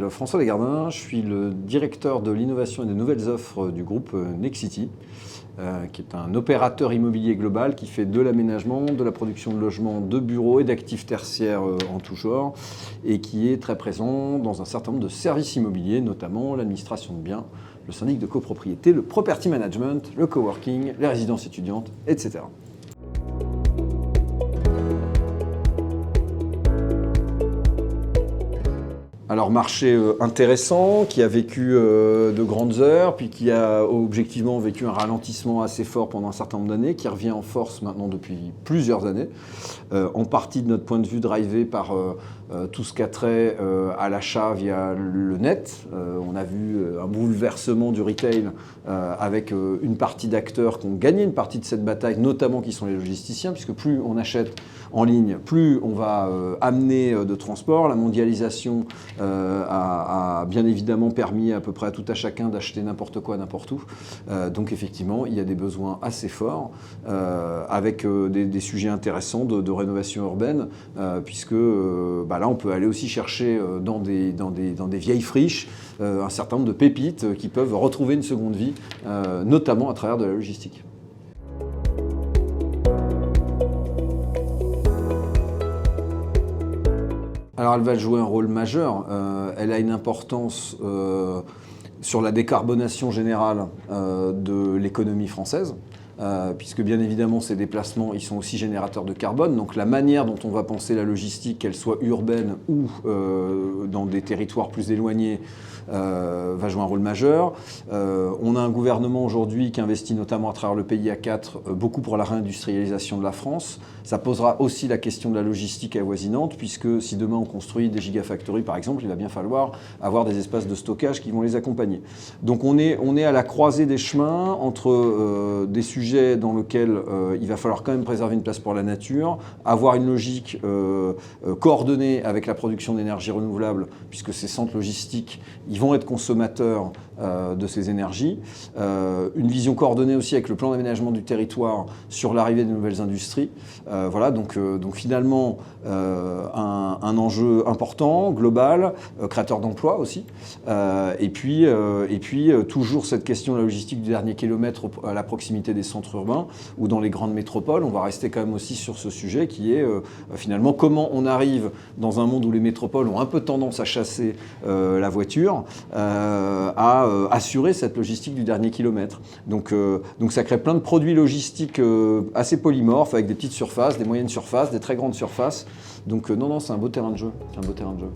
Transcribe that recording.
François Desgardins, je suis le directeur de l'innovation et des nouvelles offres du groupe Nexity, qui est un opérateur immobilier global qui fait de l'aménagement, de la production de logements, de bureaux et d'actifs tertiaires en tout genre, et qui est très présent dans un certain nombre de services immobiliers, notamment l'administration de biens, le syndic de copropriété, le property management, le coworking, les résidences étudiantes, etc. Alors marché intéressant, qui a vécu de grandes heures, puis qui a objectivement vécu un ralentissement assez fort pendant un certain nombre d'années, qui revient en force maintenant depuis plusieurs années, en partie de notre point de vue drivé par tout ce qu'a trait à l'achat via le net. On a vu un bouleversement du retail avec une partie d'acteurs qui ont gagné une partie de cette bataille, notamment qui sont les logisticiens, puisque plus on achète en ligne, plus on va amener de transport. La mondialisation a bien évidemment permis à peu près à tout à chacun d'acheter n'importe quoi, n'importe où. Donc effectivement, il y a des besoins assez forts avec des sujets intéressants de rénovation urbaine, puisque là, on peut aller aussi chercher dans des vieilles friches un certain nombre de pépites qui peuvent retrouver une seconde vie, notamment à travers de la logistique. Alors elle va jouer un rôle majeur, elle a une importance sur la décarbonation générale de l'économie française, puisque bien évidemment ces déplacements ils sont aussi générateurs de carbone, donc la manière dont on va penser la logistique, qu'elle soit urbaine ou dans des territoires plus éloignés, va jouer un rôle majeur. On a un gouvernement aujourd'hui qui investit notamment à travers le PIA 4 beaucoup pour la réindustrialisation de la France. Ça posera aussi la question de la logistique avoisinante, puisque si demain on construit des gigafactories par exemple, il va bien falloir avoir des espaces de stockage qui vont les accompagner. Donc on est à la croisée des chemins entre des sujets dans lesquels il va falloir quand même préserver une place pour la nature, avoir une logique coordonnée avec la production d'énergie renouvelable, puisque ces centres logistiques ils vont être consommateurs de ces énergies. Une vision coordonnée aussi avec le plan d'aménagement du territoire sur l'arrivée des nouvelles industries. Voilà, donc finalement un enjeu important, global, créateur d'emplois aussi. Et puis toujours cette question de la logistique du dernier kilomètre à la proximité des centres urbains ou dans les grandes métropoles. On va rester quand même aussi sur ce sujet qui est finalement comment on arrive dans un monde où les métropoles ont un peu tendance à chasser la voiture, à assurer cette logistique du dernier kilomètre. Donc ça crée plein de produits logistiques assez polymorphes avec des petites surfaces, des moyennes surfaces, des très grandes surfaces. Donc non, c'est un beau terrain de jeu. C'est un beau terrain de jeu.